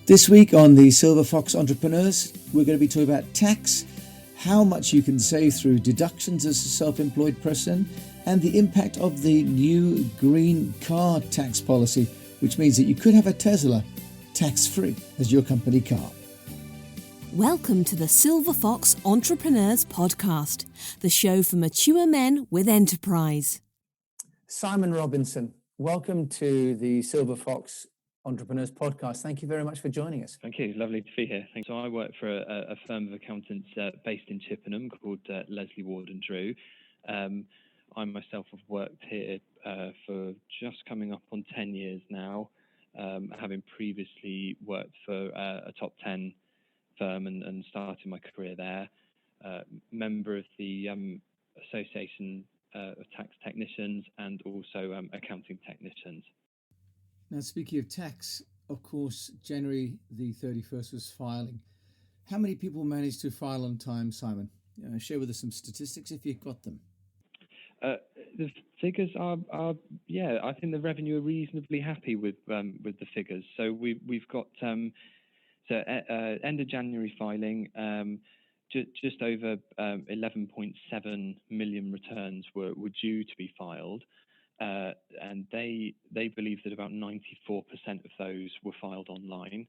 This week on the Silver Fox Entrepreneurs, we're going to be talking about tax, how much you can save through deductions as a self-employed person, and the impact of the new green car tax policy, which means that you could have a Tesla tax-free as your company car. Welcome to the Silver Fox Entrepreneurs Podcast, the show for mature men with enterprise. Simon Robinson, welcome to the Silver Fox Entrepreneurs Podcast. Thank you very much for joining us. Thank you. Lovely to be here. Thanks. So I work for a firm of accountants based in Chippenham called Leslie Ward and Drew. I myself have worked here for just coming up on 10 years now, having previously worked for a top 10 firm and started my career there. Member of the Association of Tax Technicians and also accounting technicians. Now, speaking of tax, of course, January the 31st was filing. How many people managed to file on time, Simon? Share with us some statistics if you've got them. The figures are I think the revenue are reasonably happy with the figures. So we've got end of January filing, just over 11.7 million returns were due to be filed. And they believe that about 94% of those were filed online.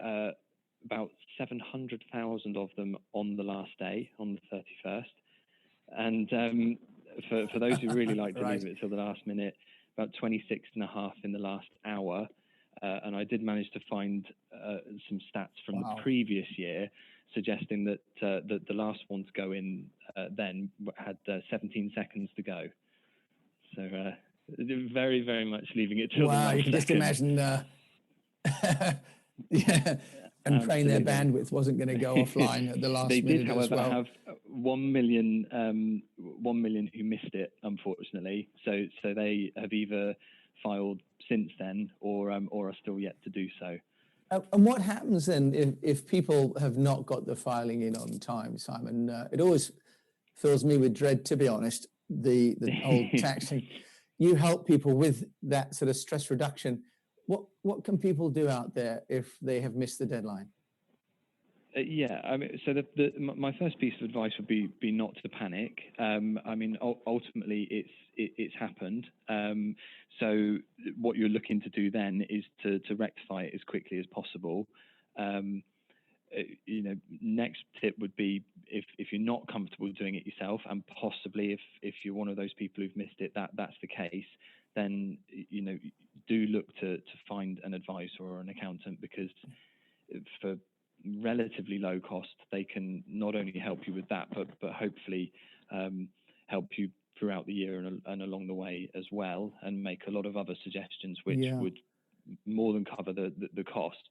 About 700,000 of them on the last day, on the 31st. And for those who really like to leave it till the last minute, about 26.5 in the last hour. And I did manage to find some stats from the previous year suggesting that the last one to go in then had 17 seconds to go. So very, very much leaving it till the last you can just imagine, and praying their bandwidth wasn't going to go offline at the last minute. They did, however, as well. have 1 million who missed it, unfortunately. So they have either filed since then or are still yet to do so. And what happens then if people have not got the filing in on time, Simon? It always fills me with dread, to be honest, the whole taxing. You help people with that sort of stress reduction. What can people do out there if they have missed the deadline? I mean, so my first piece of advice would be not to panic. I mean, ultimately, it's happened. So what you're looking to do then is to rectify it as quickly as possible. Next tip would be if you're not comfortable doing it yourself, and possibly if you're one of those people who've missed it, that's the case, then do look to find an advisor or an accountant, because for relatively low cost they can not only help you with that but hopefully help you throughout the year and along the way as well, and make a lot of other suggestions which would more than cover the costs.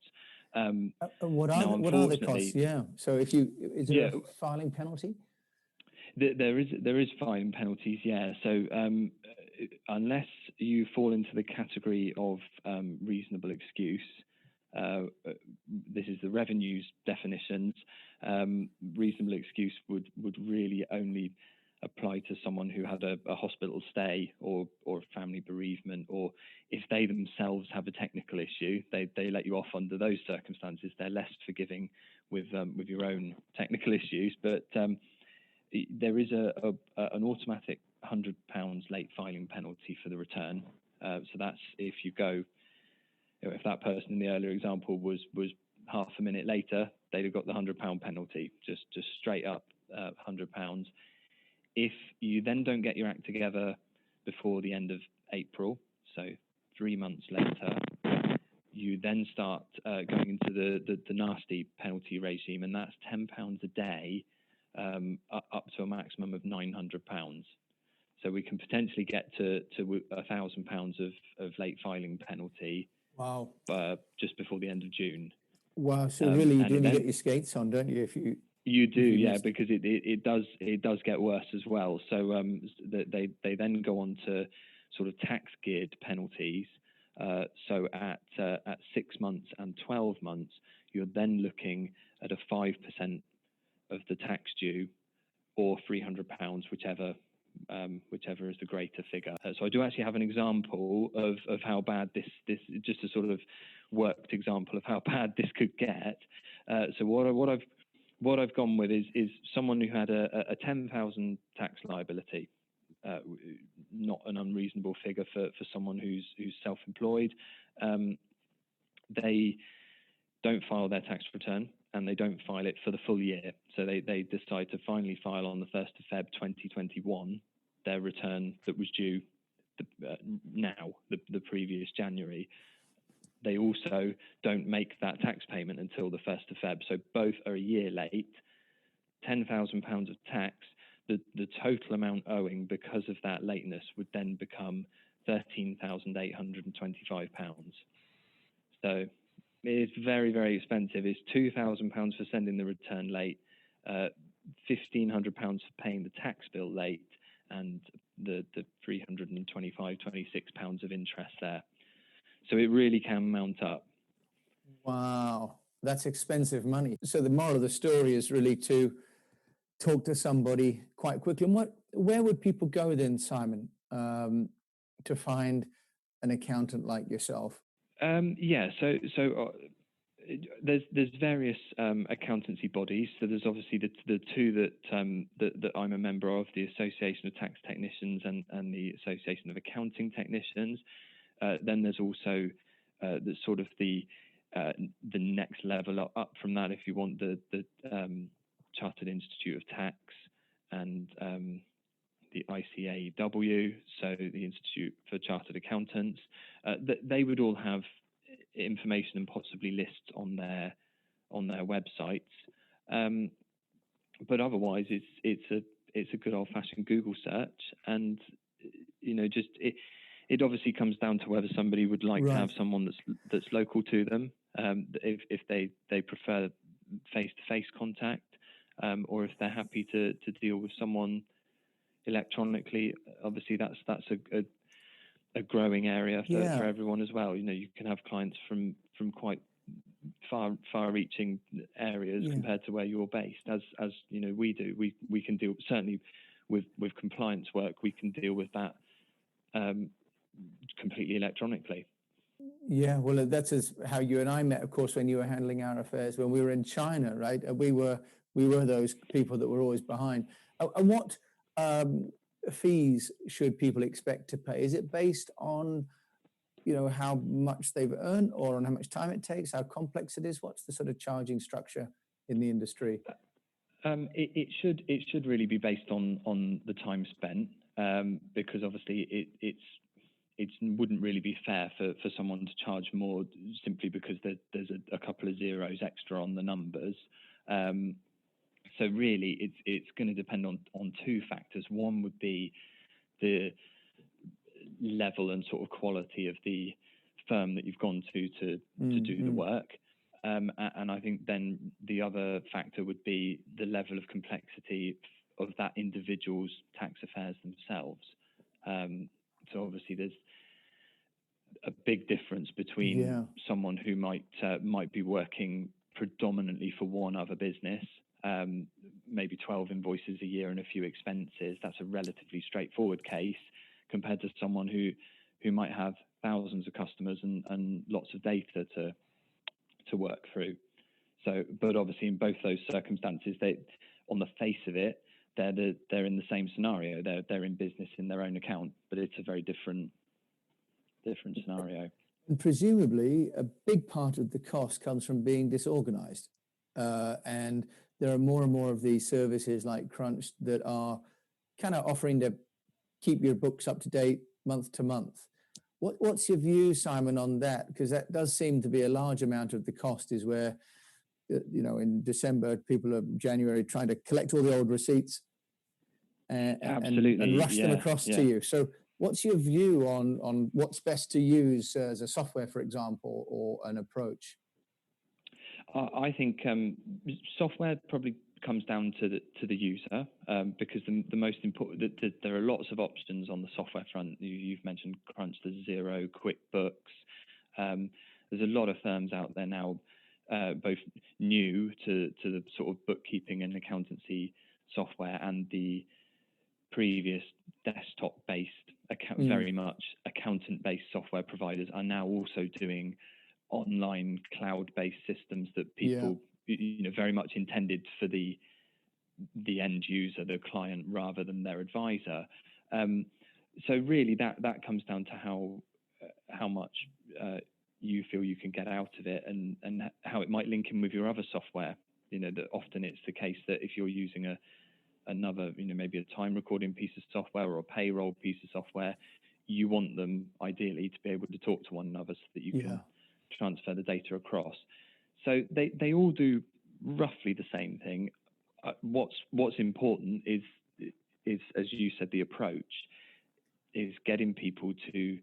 What are the costs? So is there a filing penalty? There is filing penalties. So unless you fall into the category of reasonable excuse, this is the revenues definitions. Reasonable excuse would really only apply to someone who had a hospital stay or a family bereavement, or if they themselves have a technical issue, they let you off under those circumstances. They're less forgiving with your own technical issues, but there is an automatic £100 late filing penalty for the return. So that's if you go, if that person in the earlier example was half a minute later, they'd have got the £100 penalty, just straight up £100. If you then don't get your act together before the end of April, so 3 months later, you then start going into the nasty penalty regime, and that's £10 a day, up to a maximum of £900. So we can potentially get to £1,000 of late filing penalty. Wow! Just before the end of June. Wow! So really, you do need to get your skates on, don't you? You do, because it does get worse as well. So they then go on to sort of tax geared penalties. So at 6 months and 12 months, you're then looking at a 5% of the tax due, or £300, whichever whichever is the greater figure. So I do actually have an example of how bad this just a sort of worked example of how bad this could get. So what I've gone with is someone who had a 10,000 tax liability, not an unreasonable figure for someone who's self-employed. They don't file their tax return, and they don't file it for the full year. So they decide to finally file on the 1st of Feb 2021 their return that was due the previous January. They also don't make that tax payment until the 1st of Feb. So both are a year late. £10,000 of tax, the total amount owing because of that lateness would then become £13,825. So it's very, very expensive. It's £2,000 for sending the return late, £1,500 for paying the tax bill late, and the £326 of interest there. So it really can mount up. Wow, that's expensive money. So the moral of the story is really to talk to somebody quite quickly. And where would people go then, Simon, to find an accountant like yourself? There's various accountancy bodies. So there's obviously the two that I'm a member of, the Association of Tax Technicians and the Association of Accounting Technicians. Then there's also the sort of the next level up from that, if you want, the Chartered Institute of Tax and the ICAW, so the Institute for Chartered Accountants. They would all have information and possibly lists on their websites. But otherwise, it's a good old-fashioned Google search, and just it obviously comes down to whether somebody would like to have someone that's local to them, if they prefer face-to-face contact, or if they're happy to deal with someone electronically. Obviously, that's a growing area for everyone as well. You can have clients from quite far-reaching areas compared to where you're based, as we do. We can deal, certainly with compliance work, we can deal with that completely electronically. Yeah, well, that's how you and I met, of course, when you were handling our affairs when we were in China, right? We were those people that were always behind. And what fees should people expect to pay? Is it based on how much they've earned, or on how much time it takes, how complex it is? What's the sort of charging structure in the industry? It should really be based on the time spent, because obviously it wouldn't really be fair for someone to charge more simply because there's a couple of zeros extra on the numbers. So really, it's going to depend on two factors. One would be the level and sort of quality of the firm that you've gone to do the work. And I think then the other factor would be the level of complexity of that individual's tax affairs themselves. So obviously there's a big difference between someone who might be working predominantly for one other business, maybe 12 invoices a year and a few expenses. That's a relatively straightforward case, compared to someone who might have thousands of customers and lots of data to work through. So, but obviously in both those circumstances, they, on the face of it, they're in the same scenario. They're in business in their own account, but it's a very different scenario. And presumably, a big part of the cost comes from being disorganized. And there are more and more of these services like Crunch that are kind of offering to keep your books up to date month to month. What's your view, Simon, on that? Because that does seem to be a large amount of the cost, is where, in December, people are January trying to collect all the old receipts and rush them across to you. So what's your view on what's best to use as a software, for example, or an approach? I think software probably comes down to the user, because the most important, there are lots of options on the software front. You've mentioned Crunch, there's Xero, QuickBooks. There's a lot of firms out there now, both new to the sort of bookkeeping and accountancy software, and the previous desktop-based very much accountant-based software providers are now also doing online cloud-based systems that people, very much intended for the end user, the client, rather than their advisor. So really, that comes down to how much you feel you can get out of it, and how it might link in with your other software. That often it's the case that if you're using another, maybe a time recording piece of software or a payroll piece of software, you want them ideally to be able to talk to one another so that you can transfer the data across. So they all do roughly the same thing. What's important is, as you said, the approach is getting people to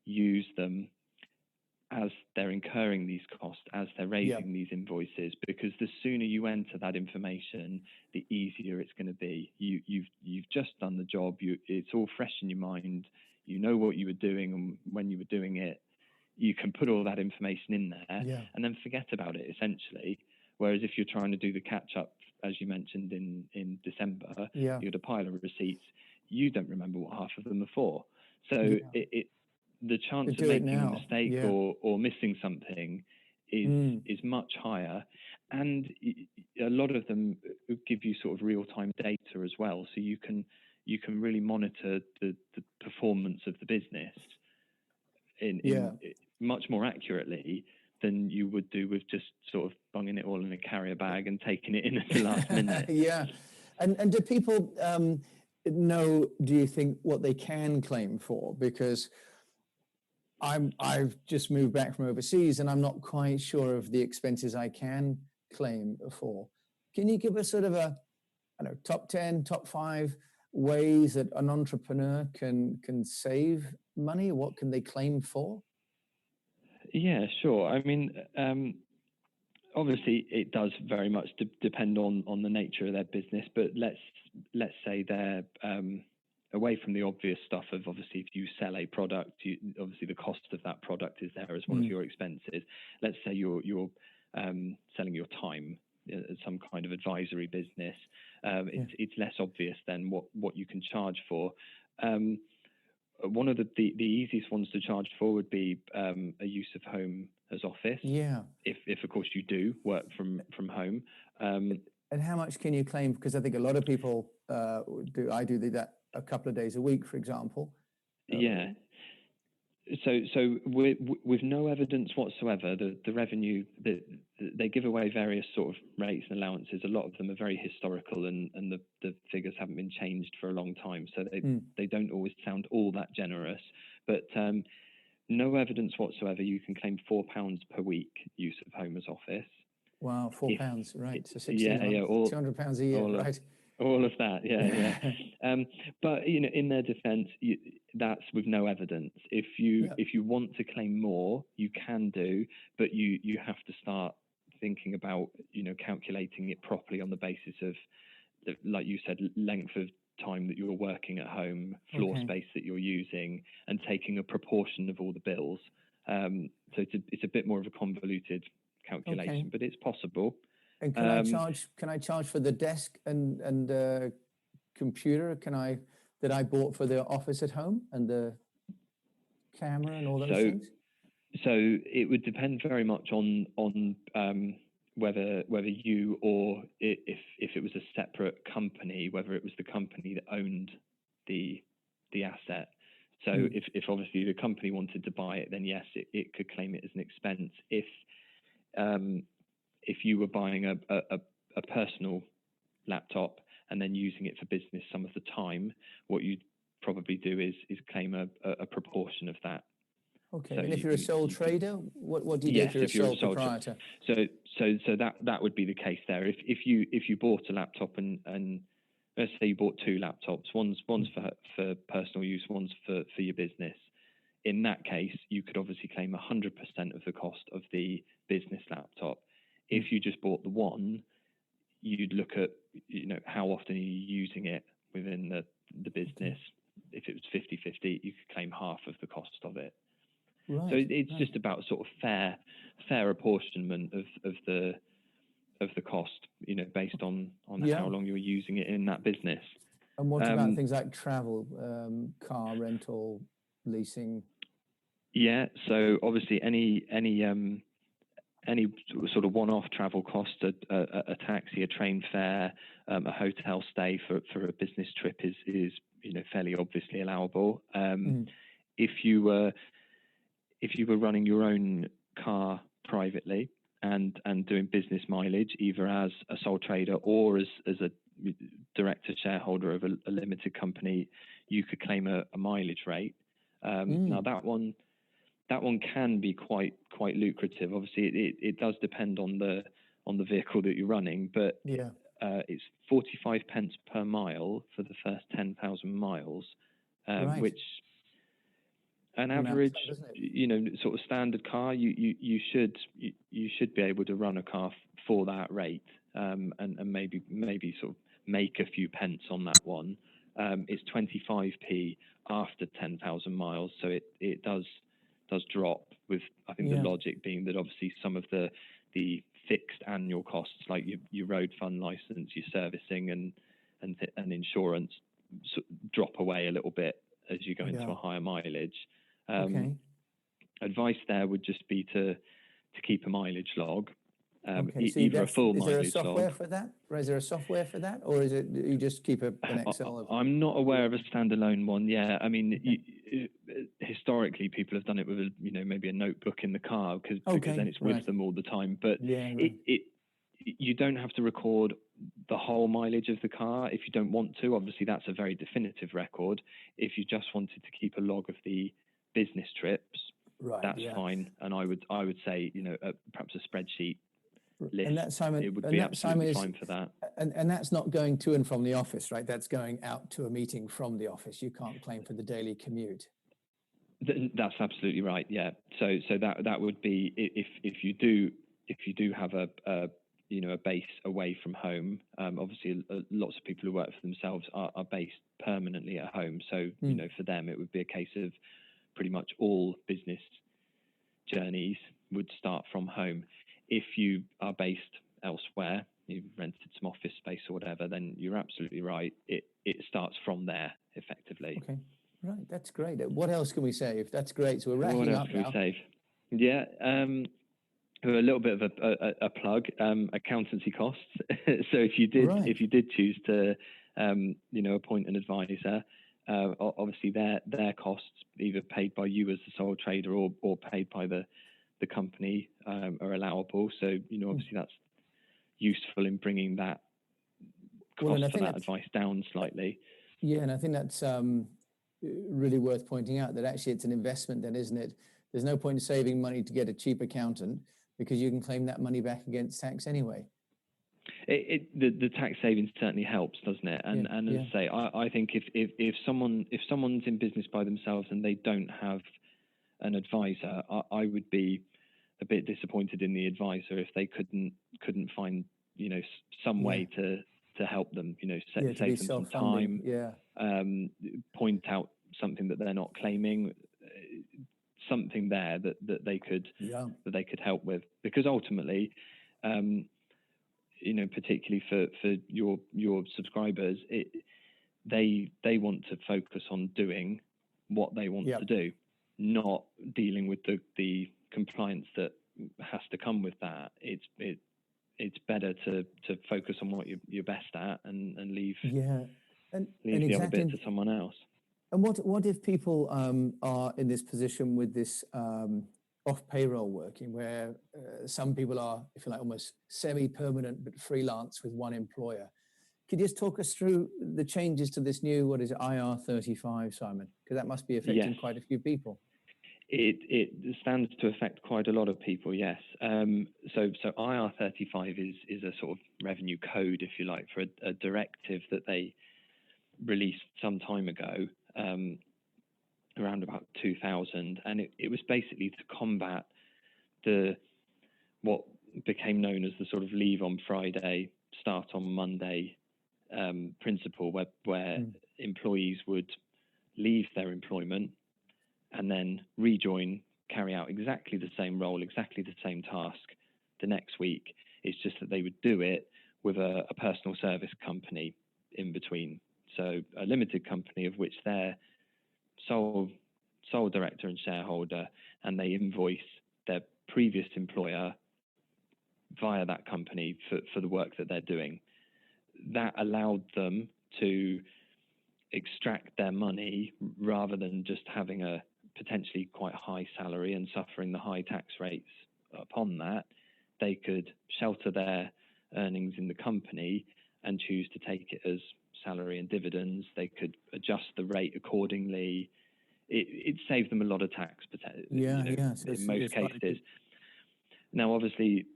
use them as they're incurring these costs, as they're raising these invoices, because the sooner you enter that information, the easier it's going to be. You've just done the job. It's all fresh in your mind. You know what you were doing and when you were doing it. You can put all that information in there and then forget about it, essentially. Whereas if you're trying to do the catch up, as you mentioned in December, you had a pile of receipts. You don't remember what half of them are for. So the chance of making a mistake or missing something is much higher, and a lot of them give you sort of real-time data as well, so you can really monitor the performance of the business in much more accurately than you would do with just sort of bunging it all in a carrier bag and taking it in at the last minute. And do people know, do you think, what they can claim for? Because I've just moved back from overseas and I'm not quite sure of the expenses I can claim for. Can you give us sort of top 10, top 5 ways that an entrepreneur can save money? What can they claim for? Yeah, sure. I mean, obviously it does very much depend on the nature of their business, but let's say they're away from the obvious stuff of, obviously, if you sell a product, obviously the cost of that product is there as one of your expenses. Let's say you're selling your time as some kind of advisory business. It's less obvious than what you can charge for. One of the easiest ones to charge for would be a use of home as office. If of course you do work from home. And how much can you claim? Because I think a lot of people do. I do that a couple of days a week, for example. So with no evidence whatsoever, the revenue that they give away various sort of rates and allowances. A lot of them are very historical, and the figures haven't been changed for a long time, so they don't always sound all that generous. But no evidence whatsoever, you can claim £4 per week use of home as office. Wow, £4, right? So 200 £200 a year, right? All of that, but in their defence, that's with no evidence. If you want to claim more, you can do, but you have to start thinking about calculating it properly on the basis of, like you said, length of time that you're working at home, floor space that you're using, and taking a proportion of all the bills. So it's a bit more of a convoluted calculation, but it's possible. And can I charge for the desk and computer that I bought for the office at home, and the camera and all those things? So it would depend very much on whether you, or if it was a separate company, whether it was the company that owned the asset. So if obviously the company wanted to buy it, then yes, it could claim it as an expense. If you were buying a personal laptop and then using it for business some of the time, what you'd probably do is claim a proportion of that. Okay, so and if you're a sole trader, what do you do if you're a sole proprietor? So that would be the case there. If you bought a laptop and let's say you bought 2 laptops, one's for personal use, one's for your business. In that case, you could obviously claim 100% of the cost of the business laptop. If you just bought the one, you'd look at how often are you using it within the business. If it was 50-50, you could claim half of the cost of it. Right. So it's just about sort of fair apportionment of the cost, based on how long you were using it in that business. And what about things like travel, car rental, leasing? Yeah, so obviously any sort of one-off travel cost, a taxi, a train fare, a hotel stay for a business trip is fairly obviously allowable. If you were running your own car privately and doing business mileage, either as a sole trader or as a director shareholder of a limited company, you could claim a mileage rate. Now that one can be quite lucrative. Obviously, it does depend on the vehicle that you're running, but it's 45 pence per mile for the first 10,000 miles, which an average, sort of standard car, you should be able to run a car for that rate, and maybe sort of make a few pence on that one. It's 25p after 10,000 miles, so it does drop, with I think the logic being that obviously some of the fixed annual costs, like your road fund license, your servicing and insurance, drop away a little bit as you go into a higher mileage. Advice there would just be to keep a mileage log, either a full mileage log. Is there a software for that, or is it you just keep an Excel? I'm not aware of a standalone one. Yeah, I mean, historically people have done it with maybe a notebook in the car because then it's with them all the time. But you don't have to record the whole mileage of the car if you don't want to. Obviously, that's a very definitive record. If you just wanted to keep a log of the business trips, that's fine. And I would say perhaps a spreadsheet list. And that, Simon, it would be absolutely fine for that. And that's not going to and from the office, right? That's going out to a meeting from the office. You can't claim for the daily commute. That's absolutely right. Yeah. So that would be if you do have a base away from home. Obviously, lots of people who work for themselves are based permanently at home. So for them, it would be a case of pretty much all business journeys would start from home. If you are based elsewhere, you've rented some office space or whatever, then you're absolutely right. It starts from there effectively. Okay, right. That's great. What else can we save? That's great. So we're wrapping up now. What else can we save? Yeah. A little bit of a plug, accountancy costs. So if you did choose to appoint an advisor, obviously their costs, either paid by you as the sole trader or paid by the company, are allowable. So obviously that's useful in bringing that cost for that advice down slightly. Yeah, and I think that's really worth pointing out, that actually it's an investment then, isn't it? There's no point in saving money to get a cheap accountant, because you can claim that money back against tax anyway. The tax savings certainly helps, doesn't it? And as I say, I think if someone's in business by themselves and they don't have an advisor, I would be a bit disappointed in the advisor if they couldn't find some way to help them, save them some time, point out something that they're not claiming, something there that they could help with, because ultimately, particularly for your subscribers, they want to focus on doing what they want to do, not dealing with the compliance that has to come with that. It's better to focus on what you're best at and leave the other bit to someone else. And what if people are in this position with this off payroll working, where some people are, if you like, almost semi-permanent but freelance with one employer? Could you just talk us through the changes to this new, what is it, IR35, Simon? Because that must be affecting quite a few people. It stands to affect quite a lot of people, yes. So IR35 is a sort of revenue code, if you like, for a directive that they released some time ago, around about 2000, and it was basically to combat what became known as the sort of leave on Friday, start on Monday principle, where employees would leave their employment and then rejoin, carry out exactly the same role, exactly the same task the next week. It's just that they would do it with a personal service company in between. So a limited company of which they're sole director and shareholder, and they invoice their previous employer via that company for the work that they're doing. That allowed them to extract their money rather than just having a potentially quite high salary and suffering the high tax rates upon that. They could shelter their earnings in the company and choose to take it as salary and dividends. They could adjust the rate accordingly. It saved them a lot of tax, So in most cases. Now, obviously,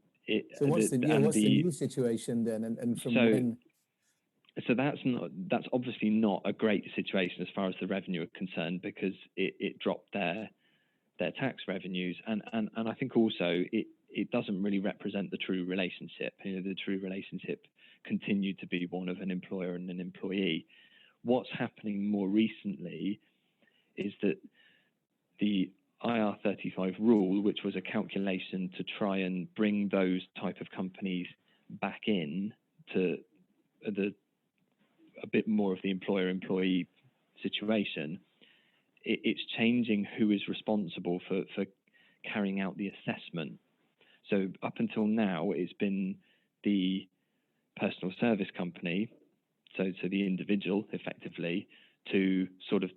so what's the new situation then, and from when? So that's obviously not a great situation as far as the revenue are concerned, because it dropped their tax revenues, and I think also it doesn't really represent the true relationship. The true relationship continued to be one of an employer and an employee. What's happening more recently is that the IR35 rule, which was a calculation to try and bring those type of companies back in to a bit more of the employer-employee situation, it's changing who is responsible for carrying out the assessment. So up until now, it's been the personal service company, so the individual, effectively, to sort of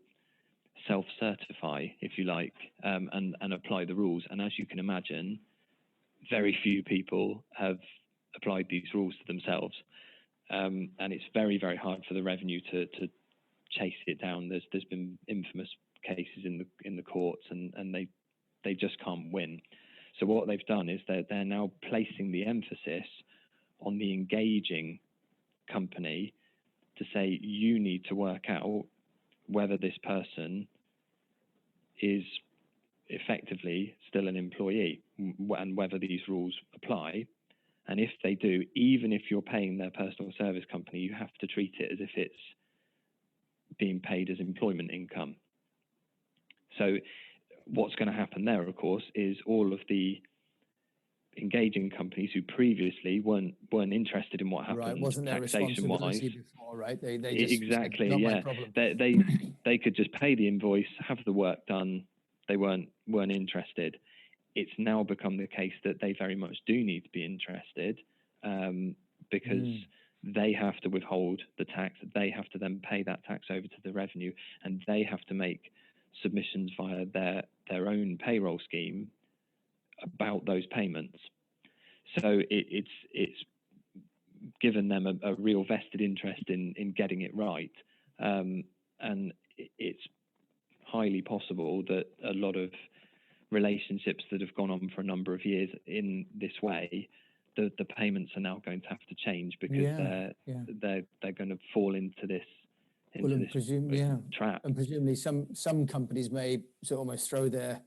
self-certify, if you like, and apply the rules. And as you can imagine, very few people have applied these rules to themselves. And it's very, very hard for the revenue to chase it down. There's been infamous cases in the courts, and they just can't win. So what they've done is they're now placing the emphasis on the engaging company to say, you need to work out whether this person is effectively still an employee and whether these rules apply. And if they do, even if you're paying their personal service company, you have to treat it as if it's being paid as employment income. So what's going to happen there, of course, is all of the engaging companies who previously weren't interested in what happened, right? Wasn't their responsibility before, right? They just exactly, said, not yeah. my problem. They could just pay the invoice, have the work done. They weren't interested. It's now become the case that they very much do need to be interested, because they have to withhold the tax. They have to then pay that tax over to the revenue, and they have to make submissions via their own payroll scheme about those payments. So it's given them a real vested interest in getting it right, and it's highly possible that a lot of relationships that have gone on for a number of years in this way, the payments are now going to have to change, because they're going to fall into this trap. And presumably some companies may sort of almost throw their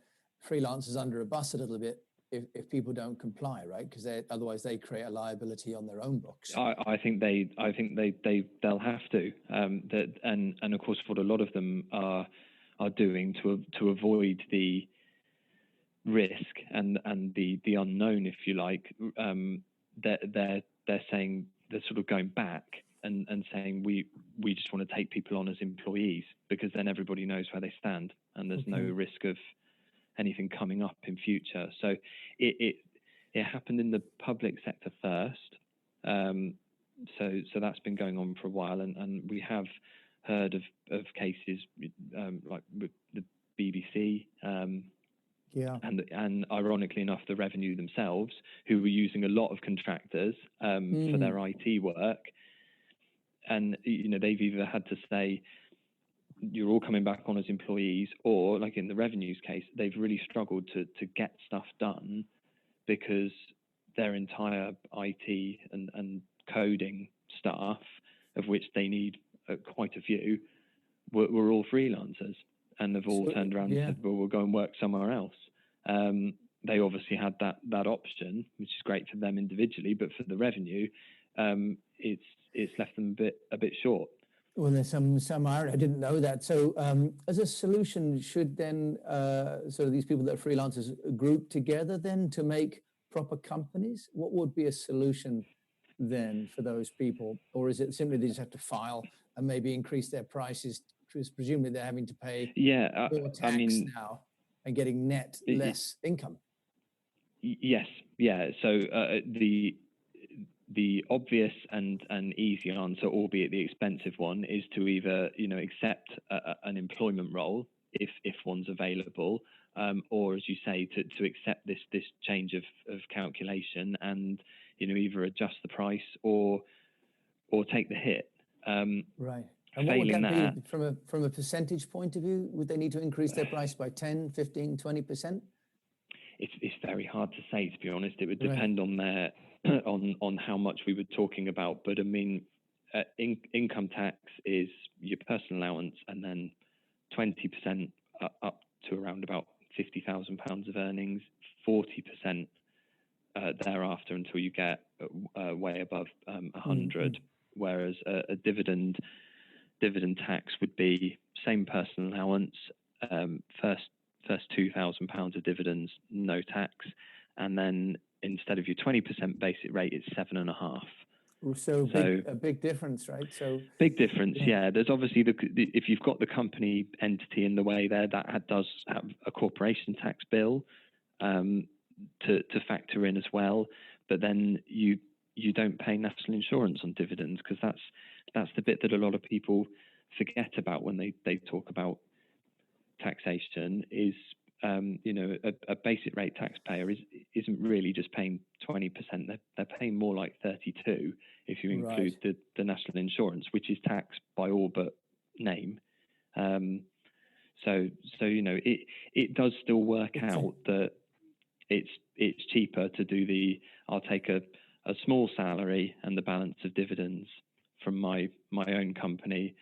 freelancers under a bus a little bit if people don't comply, right? Because otherwise they create a liability on their own books. I think they'll have to. And of course, what a lot of them are doing to avoid the risk and the unknown, if you like, they're saying, they're sort of going back and saying we just want to take people on as employees, because then everybody knows where they stand and there's no risk of anything coming up in future. So it happened in the public sector first. So that's been going on for a while, and we have heard of cases like with the BBC, and ironically enough, the revenue themselves, who were using a lot of contractors for their IT work, and they've either had to say, you're all coming back on as employees, or like in the revenues case, they've really struggled to get stuff done because their entire IT and coding staff, of which they need quite a few, were all freelancers, and they've all turned around and said, well, we'll go and work somewhere else. They obviously had that option, which is great for them individually, but for the revenue, it's left them a bit short. Well, there's some irony. I didn't know that. So as a solution, should then sort of these people that are freelancers group together then to make proper companies? What would be a solution then for those people? Or is it simply they just have to file and maybe increase their prices, because presumably they're having to pay more tax now and getting net less income. Yes, yeah. So the obvious and easy answer, albeit the expensive one, is to either accept an employment role if one's available, or as you say, to accept this change of calculation and either adjust the price or take the hit. Right. And what would that be from a percentage point of view? Would they need to increase their price by 10, 15, 20%? It's very hard to say, to be honest. It would depend on their on how much we were talking about. But I mean, income tax is your personal allowance, and then 20% up to around about £50,000 of earnings, 40% thereafter until you get way above 100. Whereas a dividend tax would be same personal allowance, first £2,000 of dividends, no tax, and then instead of your 20% basic rate, it's 7.5%. So a big difference, right? So big difference, yeah. There's obviously if you've got the company entity in the way there, that does have a corporation tax bill to factor in as well. But then you don't pay national insurance on dividends, because that's the bit that a lot of people forget about when they talk about taxation. Is a basic rate taxpayer isn't really just paying 20%. They're paying more like 32% if you include the national insurance, which is taxed by all but name. So it does still work out that it's cheaper to do I'll take a small salary and the balance of dividends from my own company,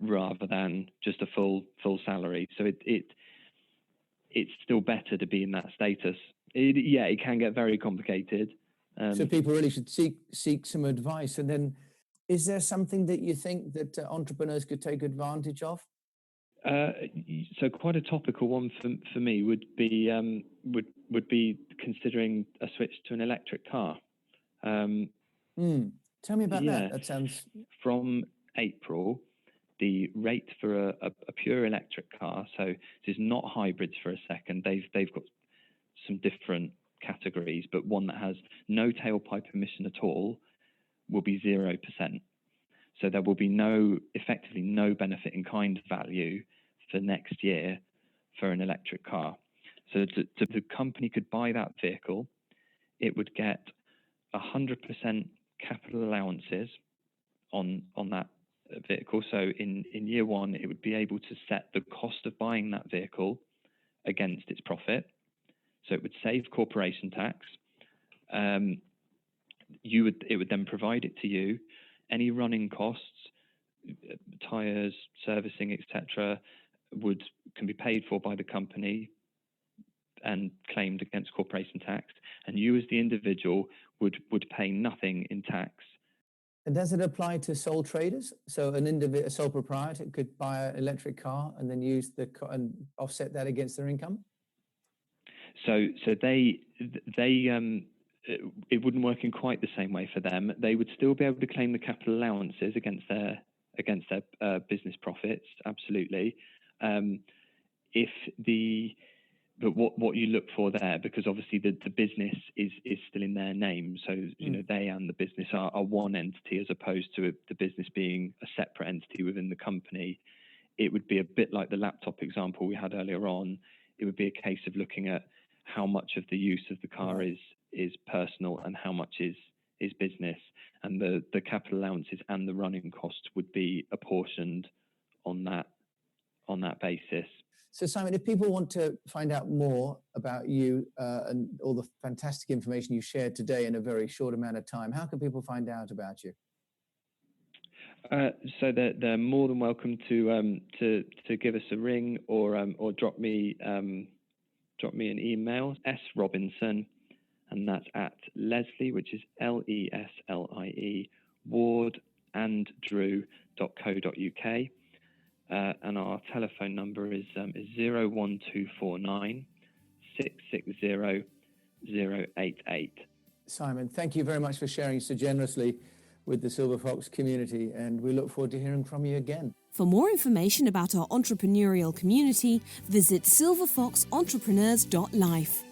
rather than just a full salary. So it's still better to be in that status. It can get very complicated. So people really should seek some advice. And then, is there something that you think that entrepreneurs could take advantage of? So quite a topical one for me would be considering a switch to an electric car. Tell me about that. That sounds... From April, the rate for a pure electric car, so this is not hybrids for a second, they've got some different categories, but one that has no tailpipe emission at all will be 0%. So there will be effectively no benefit in kind value for next year for an electric car. So the company could buy that vehicle, it would get 100% capital allowances on that vehicle. So in year one, it would be able to set the cost of buying that vehicle against its profit. So it would save corporation tax. It would then provide it to you. Any running costs, tires, servicing, etc., can be paid for by the company and claimed against corporation tax. And you as the individual would pay nothing in tax. And does it apply to sole traders? So a sole proprietor could buy an electric car and then use and offset that against their income? So it wouldn't work in quite the same way for them. They would still be able to claim the capital allowances against their business profits, absolutely. But what you look for there, because obviously the business is still in their name, so they and the business are one entity, as opposed to the business being a separate entity within the company. It would be a bit like the laptop example we had earlier on. It would be a case of looking at how much of the use of the car is personal and how much is business, and the capital allowances and the running costs would be apportioned on that basis. So Simon, if people want to find out more about you and all the fantastic information you shared today in a very short amount of time, how can people find out about you? So they're more than welcome to give us a ring or drop me an email, srobinson, and that's at Leslie, which is LESLIE, wardandrew.co.uk. And our telephone number is 01249 660 088. Simon, thank you very much for sharing so generously with the Silver Fox community, and we look forward to hearing from you again. For more information about our entrepreneurial community, visit silverfoxentrepreneurs.life.